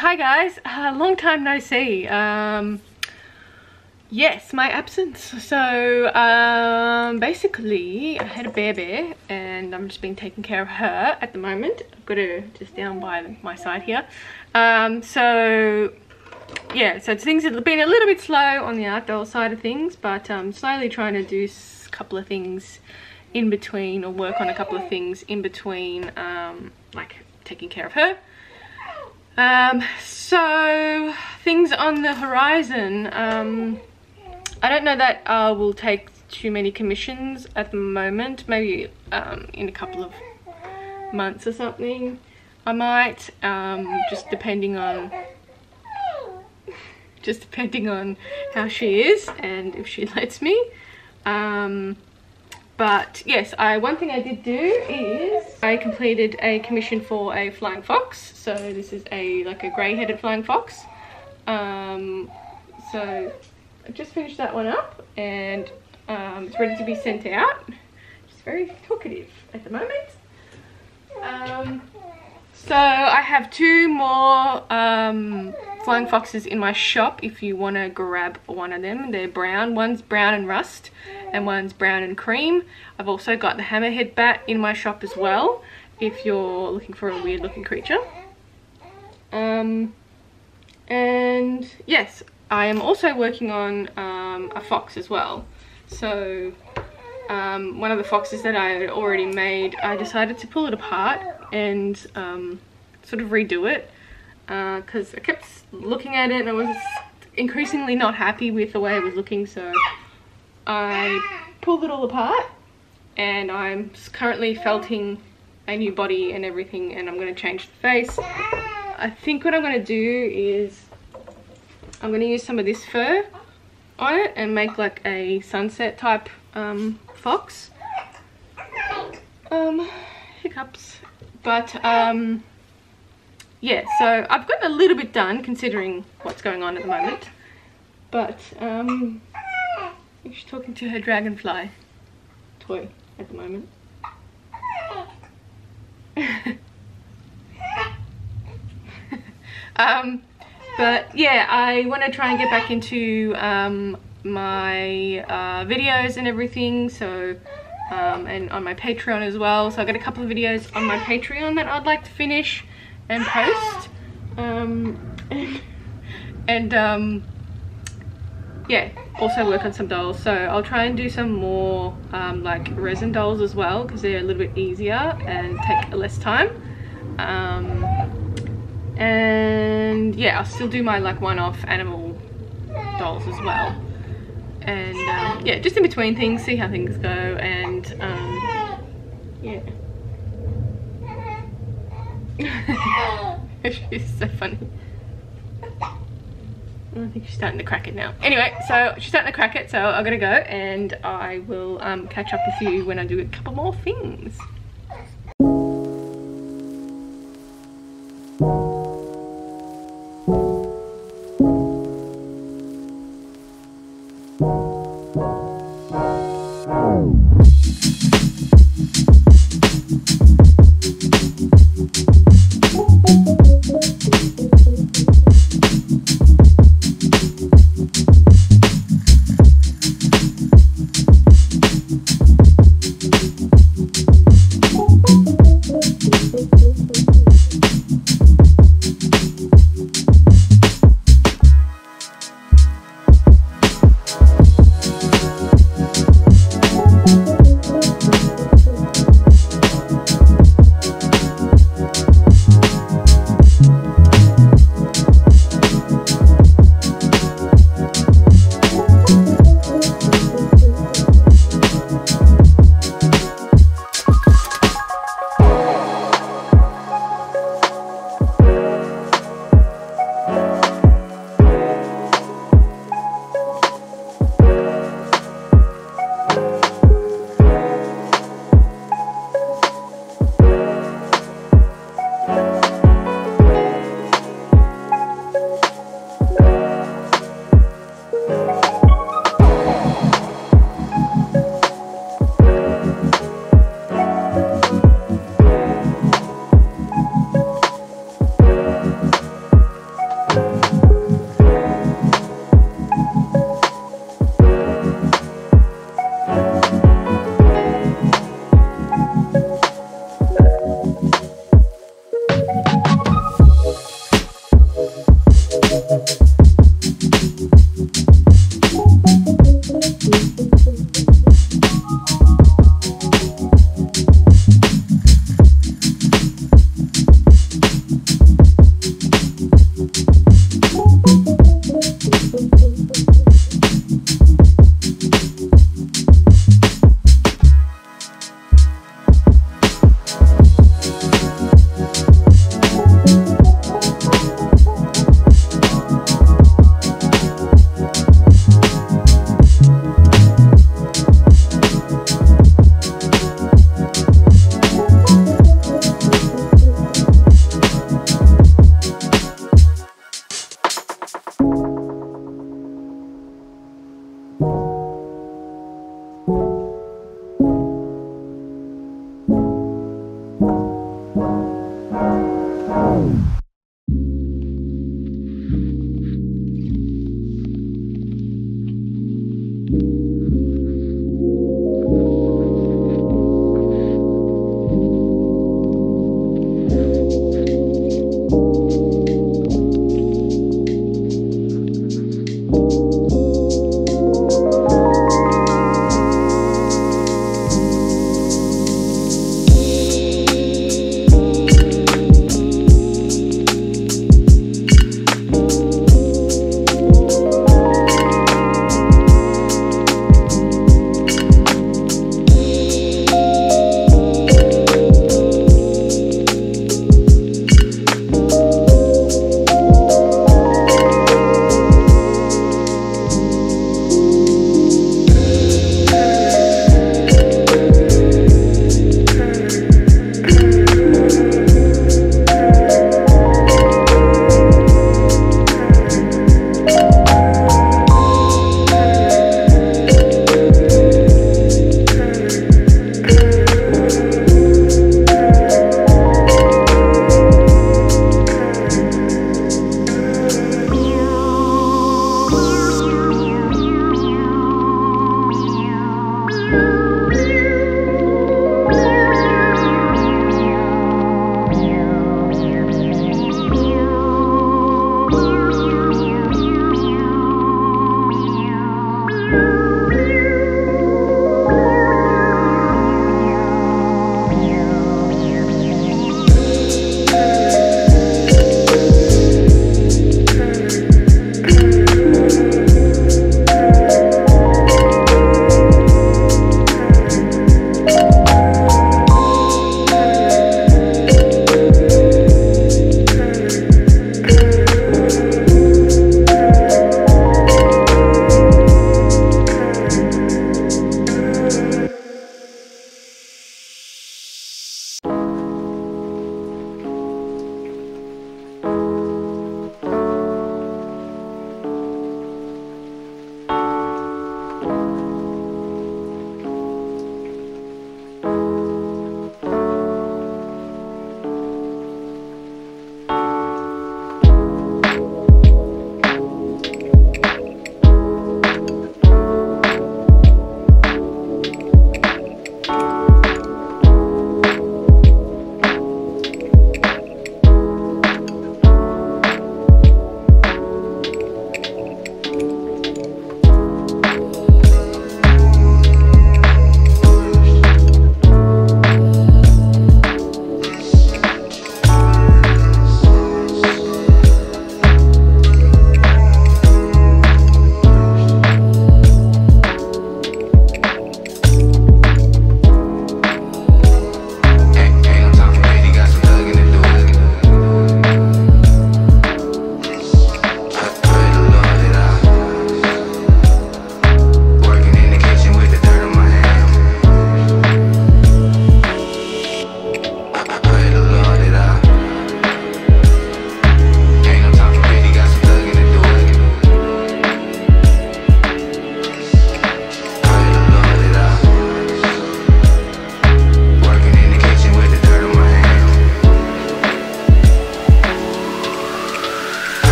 Hi guys, long time no see. Yes, my absence. So basically I had a bear and I'm just been taking care of her at the moment. I've got her just down by my side here. So yeah, so things have been a little bit slow on the outdoor side of things, but I'm slowly trying to do a couple of things in between, or work on a couple of things in between, like taking care of her. So things on the horizon. I don't know that I will take too many commissions at the moment. Maybe in a couple of months or something I might, just depending on how she is and if she lets me. But yes, one thing I did do is I completed a commission for a flying fox. So this is like a grey-headed flying fox. So I just finished that one up, and it's ready to be sent out. She's very talkative at the moment. So I have two more flying foxes in my shop if you want to grab one of them. They're brown. One's brown and rust and one's brown and cream. I've also got the hammerhead bat in my shop as well if you're looking for a weird looking creature. And yes, I am also working on a fox as well. So one of the foxes that I had already made, I decided to pull it apart and sort of redo it, because I kept looking at it and I was increasingly not happy with the way it was looking. So I pulled it all apart and I'm currently felting a new body and everything, and I'm going to change the face. I think what I'm going to do is I'm going to use some of this fur on it and make like a sunset type fox. Hiccups. But yeah, so I've gotten a little bit done considering what's going on at the moment. But she's talking to her dragonfly toy at the moment. But yeah, I want to try and get back into my videos and everything. So and on my Patreon as well. So I got a couple of videos on my Patreon that I'd like to finish and post. Yeah, also work on some dolls. So I'll try and do some more like resin dolls as well, because they're a little bit easier and take less time. And yeah, I'll still do my like one-off animal dolls as well. And yeah, just in between things, see how things go. And yeah. She's so funny. I think she's starting to crack it now. Anyway, so she's starting to crack it, so I'm gonna go, and I will catch up with you when I do a couple more things.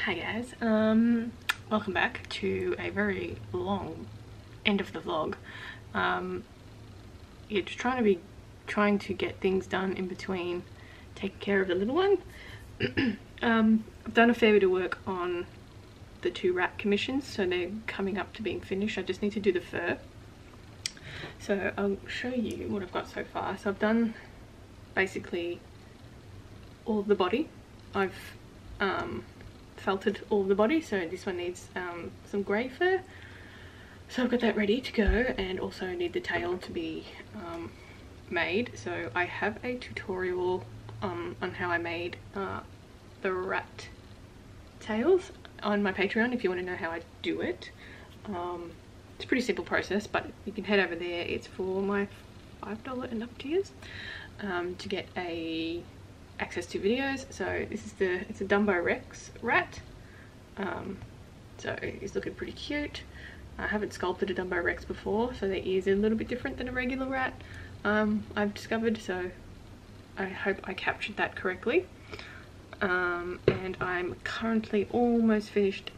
Hi guys, welcome back to a very long end of the vlog. Yeah, just trying to get things done in between taking care of the little one. I've done a fair bit of work on the 2 rat commissions, so they're coming up to being finished. I just need to do the fur. So I'll show you what I've got so far. So I've done basically all of the body. I've felted all of the body, so this one needs some grey fur. So I've got that ready to go, and also need the tail to be made. So I have a tutorial on how I made the rat tails on my Patreon if you want to know how I do it. It's a pretty simple process, but you can head over there. It's for my $5 and up tiers to get access to videos. So this is it's a Dumbo Rex rat. So he's looking pretty cute. I haven't sculpted a Dumbo Rex before, so their ears are a little bit different than a regular rat, I've discovered, so I hope I captured that correctly. And I'm currently almost finished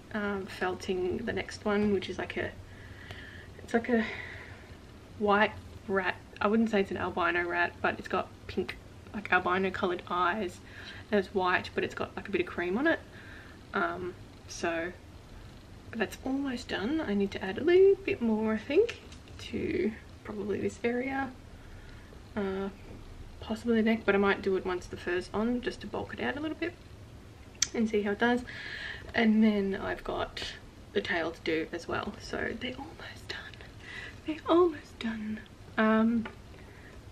felting the next one, which is it's like a white rat. I wouldn't say it's an albino rat, but it's got pink, like albino coloured eyes, and it's white, but it's got like a bit of cream on it. So that's almost done. I need to add a little bit more, I think, to probably this area, possibly the neck, but I might do it once the fur's on, just to bulk it out a little bit and see how it does. And then I've got the tail to do as well, so they're almost done. They're almost done.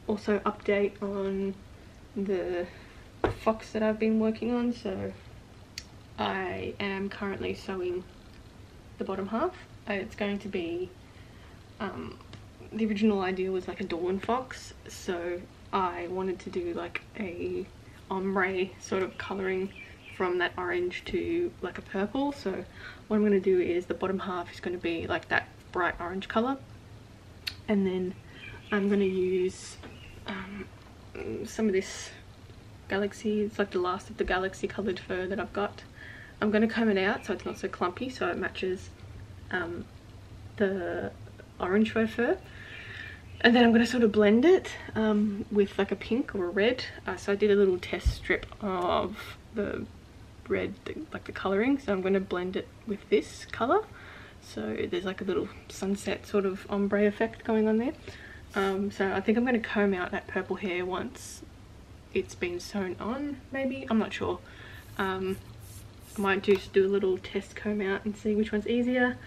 Also update on the fox that I've been working on. So I am currently sewing the bottom half. It's going to be the original idea was like a Dawn fox, so I wanted to do like a ombre sort of colouring from that orange to like a purple. So what I'm going to do is the bottom half is going to be like that bright orange colour, and then I'm going to use some of this Galaxy. It's like the last of the Galaxy coloured fur that I've got. I'm going to comb it out so it's not so clumpy, so it matches the orange fur. And then I'm going to sort of blend it with like a pink or a red. So I did a little test strip of the red, like the colouring, so I'm going to blend it with this colour. So there's like a little sunset sort of ombre effect going on there. So I think I'm going to comb out that purple hair once it's been sewn on, maybe. I'm not sure. I might just do a little test comb out and see which one's easier.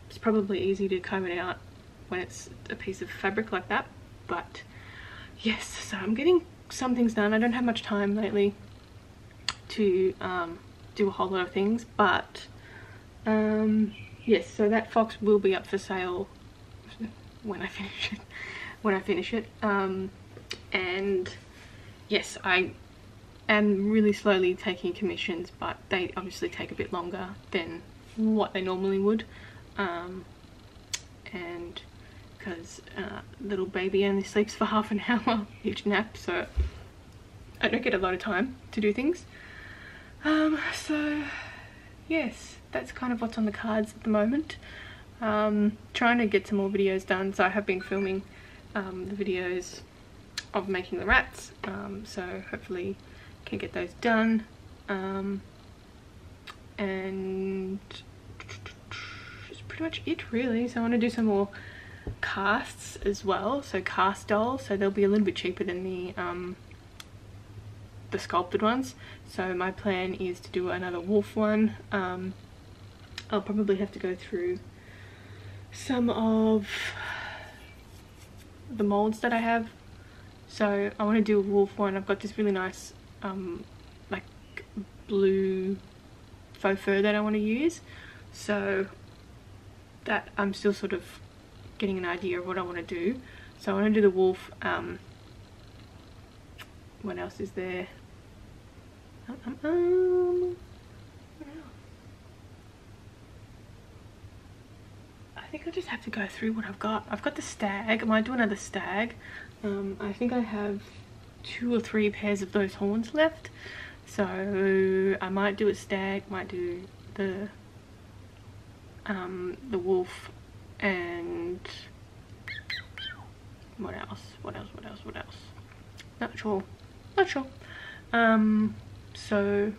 It's probably easy to comb it out when it's a piece of fabric like that, but yes, so I'm getting some things done. I don't have much time lately to do a whole lot of things, but yes, so that fox will be up for sale when I finish it. And yes, I am really slowly taking commissions, but they obviously take a bit longer than what they normally would, and because little baby only sleeps for half an hour each nap, so I don't get a lot of time to do things. So yes, that's kind of what's on the cards at the moment. Trying to get some more videos done, so I have been filming the videos of making the rats, so hopefully can get those done. And that's pretty much it really. So I want to do some more casts as well, so cast dolls, so they'll be a little bit cheaper than the sculpted ones. So my plan is to do another wolf one. I'll probably have to go through some of the molds that I have. So I want to do a wolf one. I've got this really nice like blue faux fur that I want to use, so that I'm still sort of getting an idea of what I want to do. So I want to do the wolf. What else is there? I think I'll just have to go through what I've got. I've got the stag. I might do another stag. I think I have 2 or 3 pairs of those horns left, so I might do a stag, might do the wolf, and what else? Not sure. So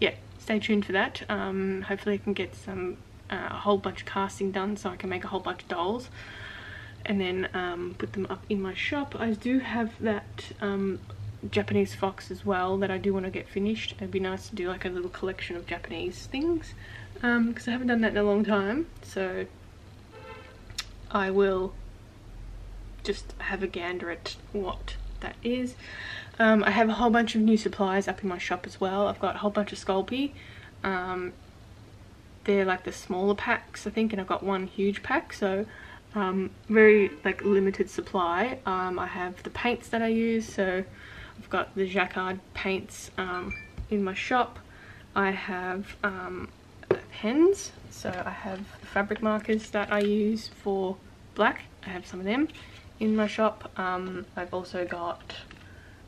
yeah, stay tuned for that. Hopefully I can get some a whole bunch of casting done so I can make a whole bunch of dolls and then put them up in my shop. I do have that Japanese fox as well that I do want to get finished. It'd be nice to do like a little collection of Japanese things because I haven't done that in a long time, so I will just have a gander at what that is. I have a whole bunch of new supplies up in my shop as well. I've got a whole bunch of Sculpey. They're like the smaller packs I think, and I've got one huge pack, so very like limited supply. I have the paints that I use, so I've got the Jacquard paints in my shop. I have pens, so I have the fabric markers that I use for black. I have some of them in my shop. I've also got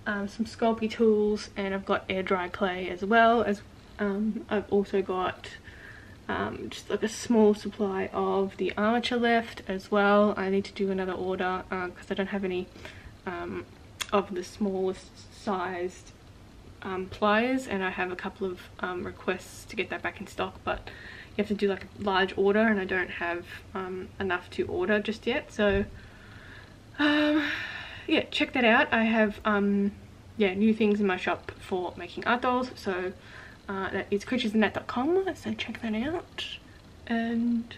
some Sculpey tools, and I've got air dry clay as well as I've also got just like a small supply of the armature left as well. I need to do another order because I don't have any of the smallest sized pliers, and I have a couple of requests to get that back in stock, but you have to do like a large order and I don't have enough to order just yet. So yeah, check that out. I have yeah, new things in my shop for making art dolls, so that is creaturesandthat.com, so check that out. And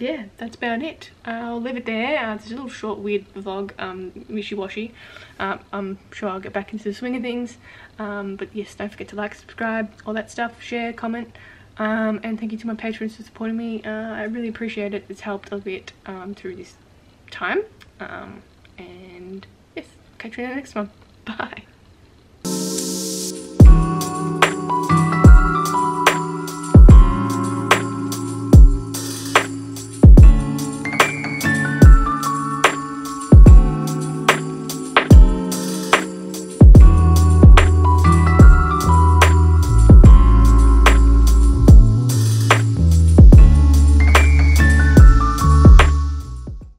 yeah, that's about it. I'll leave it there. It's a little short weird vlog, wishy-washy. I'm sure I'll get back into the swing of things, but yes, don't forget to like, subscribe, all that stuff, share, comment, and thank you to my patrons for supporting me. I really appreciate it. It's helped a bit through this time, and yes, catch you in the next one. Bye.